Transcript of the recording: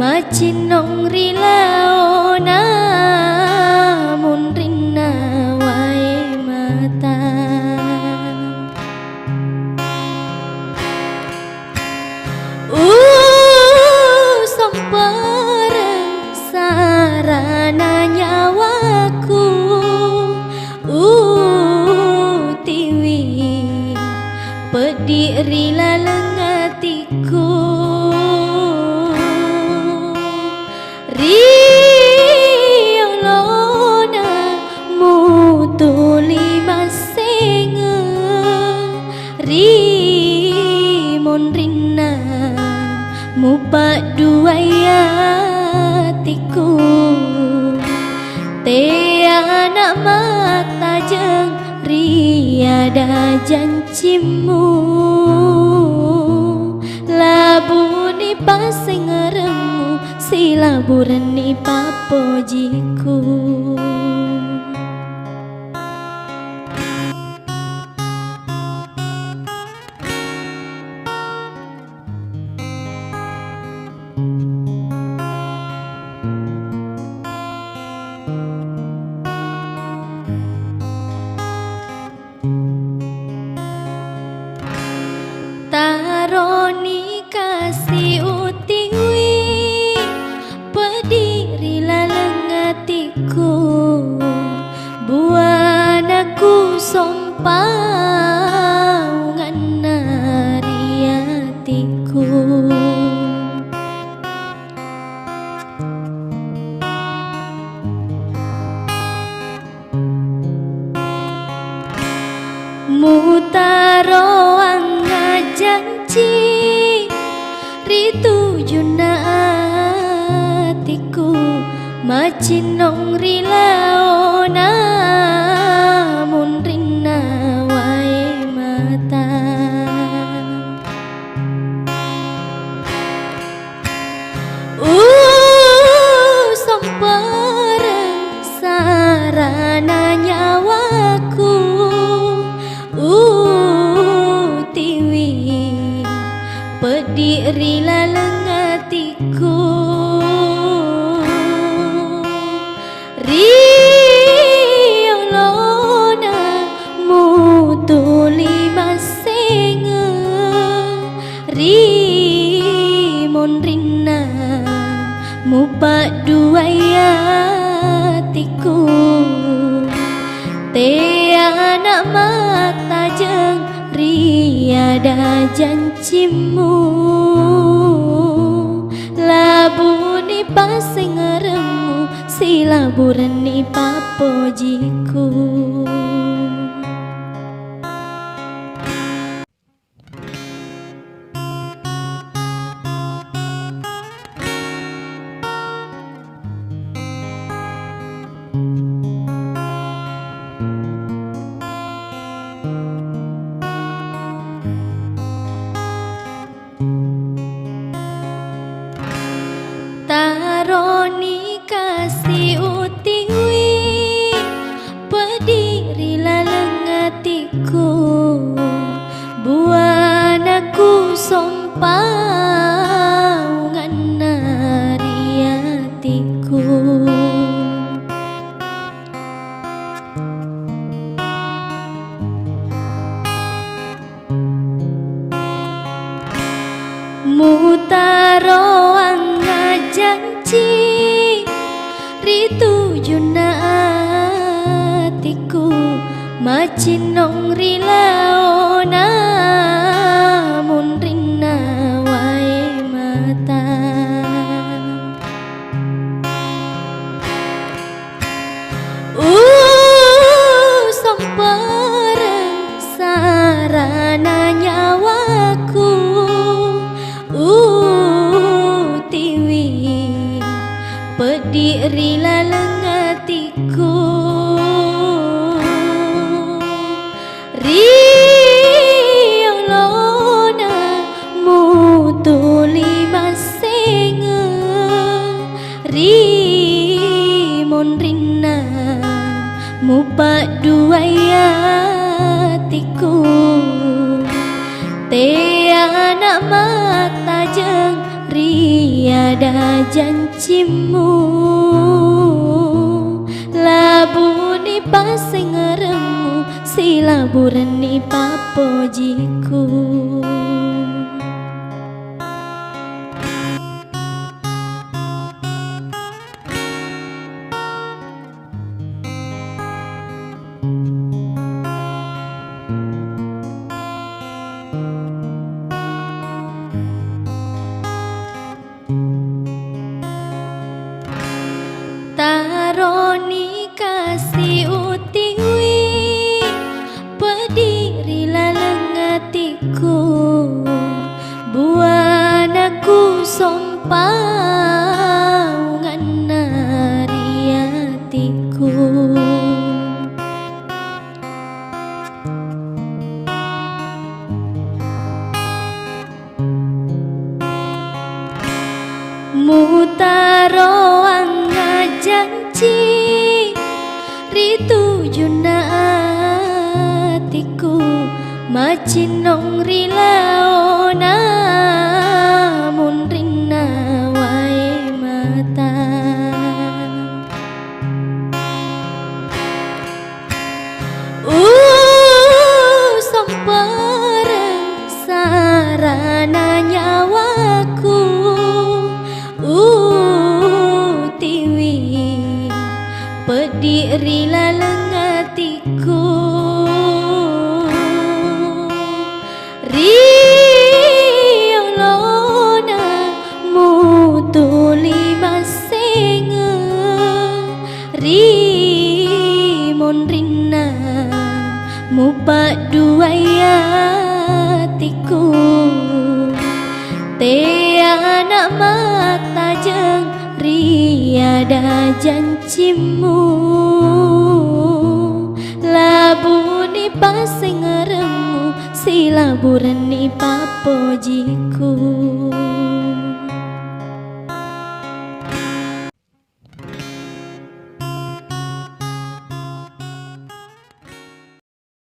macinong rilaona mun rinna wae mata sampareng sarana nyawaku tiwi pedi rila lengatiku riolona mutuli masenga rimon rinna mupak duayatiku te anak mata jeng riada janjimu labuni pasengeremu silabureni papojiku taroni kasih utiwi pediri lalengatiku buanaku sompau nganariatiku mutaro janji ritujuna atiku macinong rilaona mun rinna wae mata sampareng sarana nyawaku pedi rila lengatiku riolona mutuli masenga rimon rinna mupak duayatiku te anak mata jeng riada janjimu labuni pasengeremu silabureni papojiku taroni kasih utiwi pediri lalengatiku buanaku sompau nganariatiku mutaro janji ritujuna atiku macinong rilaona mun rinna wae mata sampareng sarana nyawaku pedi rila lengatiku riolona mutuli masenga rimon rinna mupak duayatiku te anak mata jeng ria riada janjimu labuni pasengeremu silabureni papojiku. Taroni kasih utiwi pediri lalengatiku buanaku sompau nganariatiku. Mutaro janji ritu junatiku macinong rilaona mun rina wae mata. Sampareng sarana nyawaku pediri lalengatiku riolona mutuli masenge rimon rina mupak duayatiku te anak mata jeng riada janjimu labuni pasengeremu silabureni papojiku.